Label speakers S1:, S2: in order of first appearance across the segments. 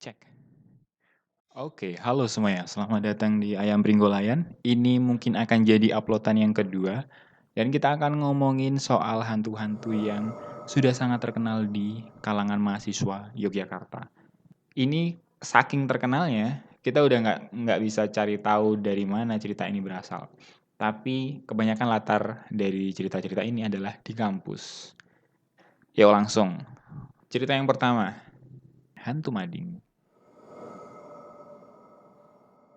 S1: Cek. Oke, halo semuanya. Selamat datang di Ayam Pringgolayan. Ini mungkin akan jadi uploadan yang kedua dan kita akan ngomongin soal hantu-hantu yang sudah sangat terkenal di kalangan mahasiswa Yogyakarta. Ini saking terkenalnya, kita udah nggak bisa cari tahu dari mana cerita ini berasal. Tapi kebanyakan latar dari cerita-cerita ini adalah di kampus. Yuk langsung. Cerita yang pertama, hantu mading.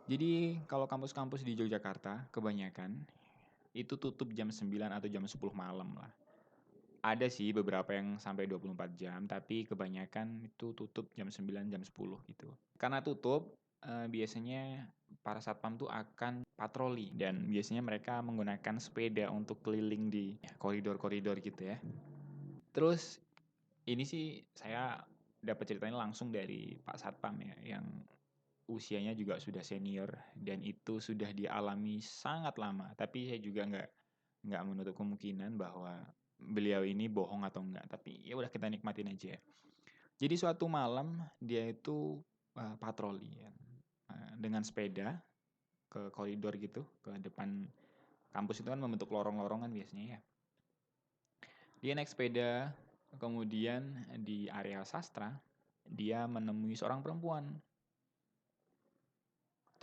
S1: Jadi kalau kampus-kampus di Yogyakarta kebanyakan itu tutup jam 9 atau jam 10 malam lah. Ada sih beberapa yang sampai 24 jam, tapi kebanyakan itu tutup jam 9, jam 10 gitu. Karena tutup, biasanya para satpam tuh akan patroli dan biasanya mereka menggunakan sepeda untuk keliling di koridor-koridor gitu ya. Terus ini sih saya dapat ceritanya langsung dari Pak Satpam ya, yang usianya juga sudah senior dan itu sudah dialami sangat lama. Tapi saya juga nggak menutup kemungkinan bahwa beliau ini bohong atau enggak. Tapi ya udah kita nikmatin aja. Jadi suatu malam dia itu patroli ya, dengan sepeda ke koridor gitu, ke depan kampus itu kan membentuk lorong-lorongan biasanya ya. Dia naik sepeda, kemudian di area sastra dia menemui seorang perempuan.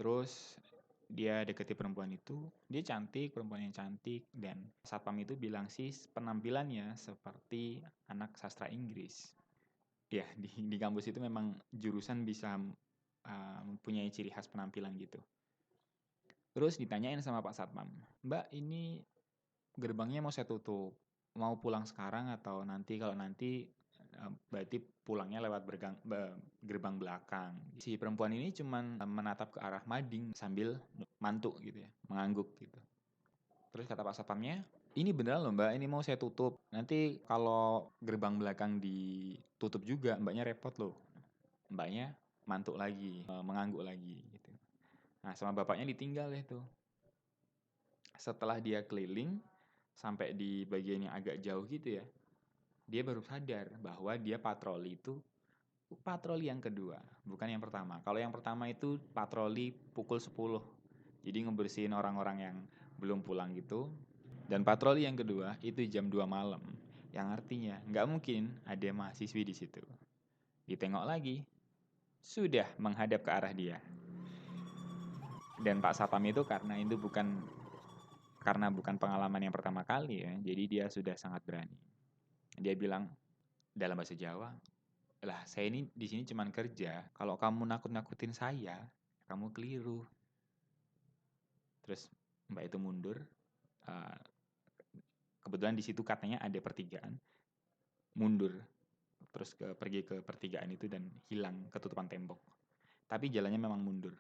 S1: Terus dia deketi perempuan itu, dia cantik, perempuan yang cantik, dan satpam itu bilang sih penampilannya seperti anak sastra Inggris. Ya, di kampus itu memang jurusan bisa mempunyai ciri khas penampilan gitu. Terus ditanyain sama Pak Satpam, Mbak ini gerbangnya mau saya tutup, mau pulang sekarang atau nanti? Kalau nanti berarti pulangnya lewat gerbang belakang. Si perempuan ini cuman menatap ke arah mading sambil mantuk gitu ya, mengangguk gitu. Terus kata Pak Satpamnya, ini beneran loh Mbak, ini mau saya tutup. Nanti kalau gerbang belakang ditutup juga, Mbaknya repot loh. Mbaknya mantuk lagi, mengangguk lagi gitu. Nah sama bapaknya ditinggal ya tuh. Setelah dia keliling sampai di bagian yang agak jauh gitu ya, dia baru sadar bahwa dia patroli itu patroli yang kedua, bukan yang pertama. Kalau yang pertama itu patroli pukul 10. Jadi ngebersihin orang-orang yang belum pulang gitu. Dan patroli yang kedua itu jam 2 malam. Yang artinya nggak mungkin ada mahasiswi di situ. Ditengok lagi, sudah menghadap ke arah dia. Dan Pak Satpam itu karena bukan pengalaman yang pertama kali ya, jadi dia sudah sangat berani. Dia bilang dalam bahasa Jawa, lah saya ini di sini cuma kerja. Kalau kamu nakut-nakutin saya, kamu keliru. Terus Mbak itu mundur. Uh, Kebetulan di situ katanya ada pertigaan. Mundur. Terus pergi ke pertigaan itu dan hilang ketutupan tembok. Tapi jalannya memang mundur.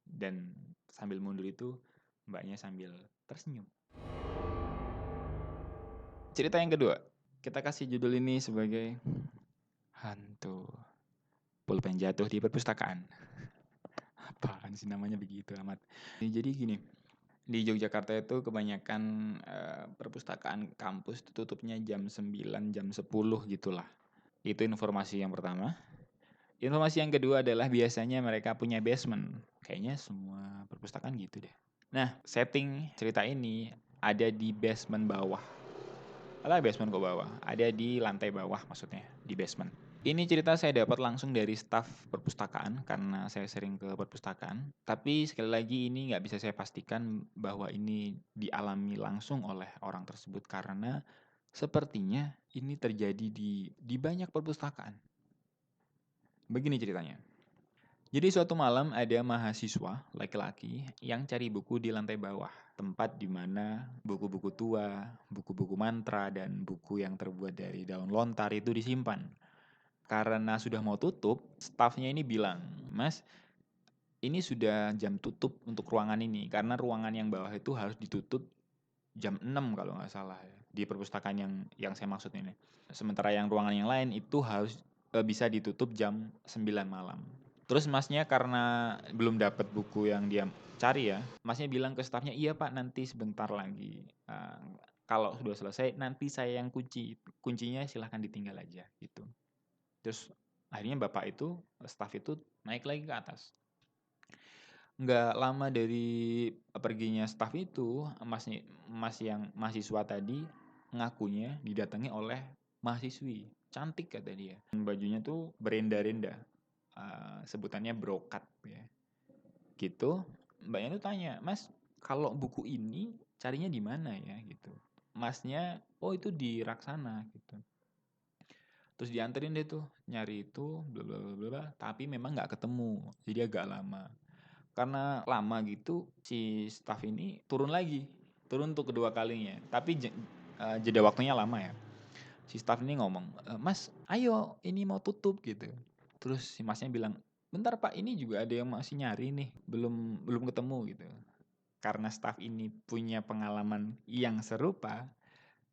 S1: Dan sambil mundur itu Mbaknya sambil tersenyum. Cerita yang kedua. Kita kasih judul ini sebagai hantu pulpen jatuh di perpustakaan. Apaan sih namanya begitu amat. Jadi gini, di Yogyakarta itu kebanyakan perpustakaan kampus tutupnya jam 9, jam 10 gitulah. Itu informasi yang pertama. Informasi yang kedua adalah biasanya mereka punya basement. Kayaknya semua perpustakaan gitu deh. Nah, setting cerita ini ada di basement bawah. Alah, basement kok bawah? Ada di lantai bawah maksudnya, di basement. Ini cerita saya dapat langsung dari staf perpustakaan karena saya sering ke perpustakaan. Tapi sekali lagi ini nggak bisa saya pastikan bahwa ini dialami langsung oleh orang tersebut karena sepertinya ini terjadi di banyak perpustakaan. Begini ceritanya. Jadi suatu malam ada mahasiswa laki-laki yang cari buku di lantai bawah. Tempat di mana buku-buku tua, buku-buku mantra, dan buku yang terbuat dari daun lontar itu disimpan. Karena sudah mau tutup, stafnya ini bilang, Mas, ini sudah jam tutup untuk ruangan ini. Karena ruangan yang bawah itu harus ditutup jam 6 kalau nggak salah ya, di perpustakaan yang saya maksud ini. Sementara yang ruangan yang lain itu harus bisa ditutup jam 9 malam. Terus masnya karena belum dapat buku yang dia cari ya, masnya bilang ke stafnya, iya pak nanti sebentar lagi. Kalau sudah selesai nanti saya yang kunci. Kuncinya silahkan ditinggal aja gitu. Terus Akhirnya bapak itu, staff itu naik lagi ke atas. Nggak lama dari perginya staff itu, mahasiswa tadi ngakunya didatangi oleh mahasiswi. Cantik kata dia. Bajunya tuh berenda-renda. Sebutannya brokat ya. Gitu. Mbaknya tuh tanya, "Mas, kalau buku ini carinya di mana ya?" gitu. Masnya, "Oh itu di rak sana," gitu. Terus dianterin deh tuh, nyari itu, bla bla bla bla, tapi memang nggak ketemu. Jadi agak lama. Karena lama gitu, si staff ini turun lagi. Turun untuk kedua kalinya. Tapi jeda waktunya lama ya. Si staff ini ngomong, "Mas, ayo ini mau tutup," gitu. Terus si masnya bilang, "Bentar Pak, ini juga ada yang masih nyari nih, belum belum ketemu," gitu. Karena staff ini punya pengalaman yang serupa,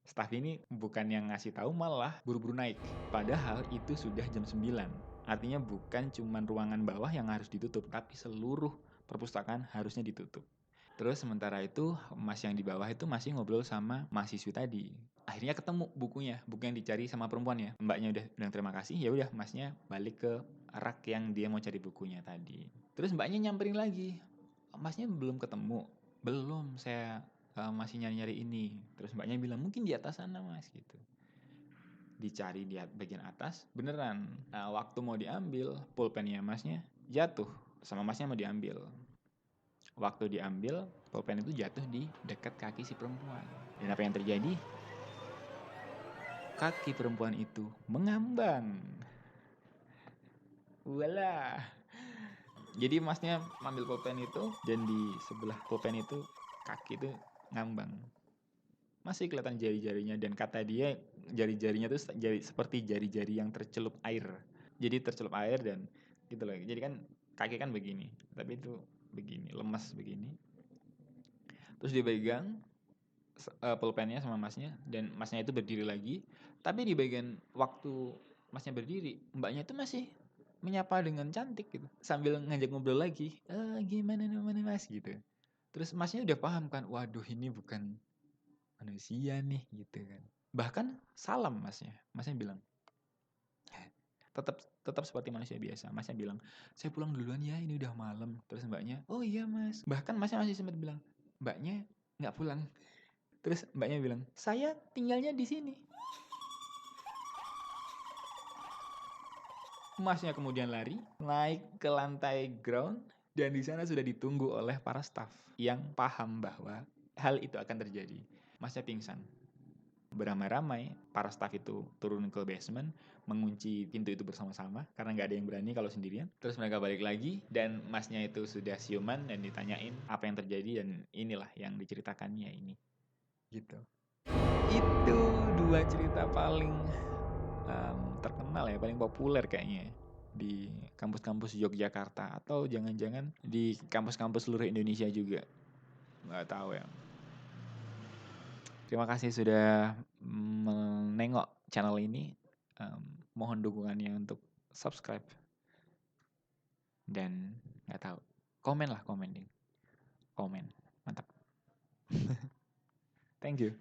S1: staff ini bukan yang ngasih tahu, malah buru-buru naik. Padahal itu sudah jam 9. Artinya bukan cuma ruangan bawah yang harus ditutup, tapi seluruh perpustakaan harusnya ditutup. Terus sementara itu mas yang di bawah itu masih ngobrol sama mahasiswi tadi. Akhirnya ketemu bukunya, buku yang dicari sama perempuan ya. Mbaknya udah bilang terima kasih, ya udah masnya balik ke rak yang dia mau cari bukunya tadi. Terus mbaknya nyamperin lagi, "Masnya belum ketemu?" "Belum, saya masih nyari-nyari ini." Terus mbaknya bilang, "Mungkin di atas sana mas," gitu. Dicari di bagian atas, beneran. Nah, waktu mau diambil, pulpennya masnya jatuh, sama masnya mau diambil. Waktu diambil, pulpen itu jatuh di dekat kaki si perempuan. Dan apa yang terjadi? Kaki perempuan itu mengambang. Walah. Jadi masnya ngambil pulpen itu, dan di sebelah pulpen itu kaki itu ngambang. Masih kelihatan jari-jarinya, dan kata dia jari-jarinya tuh seperti jari-jari yang tercelup air. Jadi tercelup air dan gitu loh. Jadi kan kaki kan begini, tapi itu begini, lemas begini. Terus dia pegang pulpennya sama masnya, dan masnya itu berdiri lagi. Tapi di bagian waktu masnya berdiri, mbaknya itu masih menyapa dengan cantik gitu, sambil ngajak ngobrol lagi. Gimana namanya mas gitu. Terus masnya udah paham kan, waduh ini bukan manusia nih gitu kan. Bahkan salam masnya bilang, tetap seperti manusia biasa. Masnya bilang, "Saya pulang duluan ya, ini udah malam." Terus mbaknya, "Oh iya mas." Bahkan masnya masih sempat bilang, "Mbaknya nggak pulang." Terus mbaknya bilang, "Saya tinggalnya di sini." Masnya kemudian lari, naik ke lantai ground, dan di sana sudah ditunggu oleh para staff yang paham bahwa hal itu akan terjadi. Masnya pingsan. Beramai-ramai, para staff itu turun ke basement, mengunci pintu itu bersama-sama, karena nggak ada yang berani kalau sendirian. Terus mereka balik lagi, dan masnya itu sudah siuman, dan ditanyain apa yang terjadi, dan inilah yang diceritakannya ini. Gitu. Itu dua cerita paling terkenal ya, paling populer kayaknya di kampus-kampus Yogyakarta, atau jangan-jangan di kampus-kampus seluruh Indonesia juga, nggak tahu ya. Terima kasih sudah menengok channel ini. Mohon dukungannya untuk subscribe dan nggak tahu, komen lah, komen mantap. Thank you.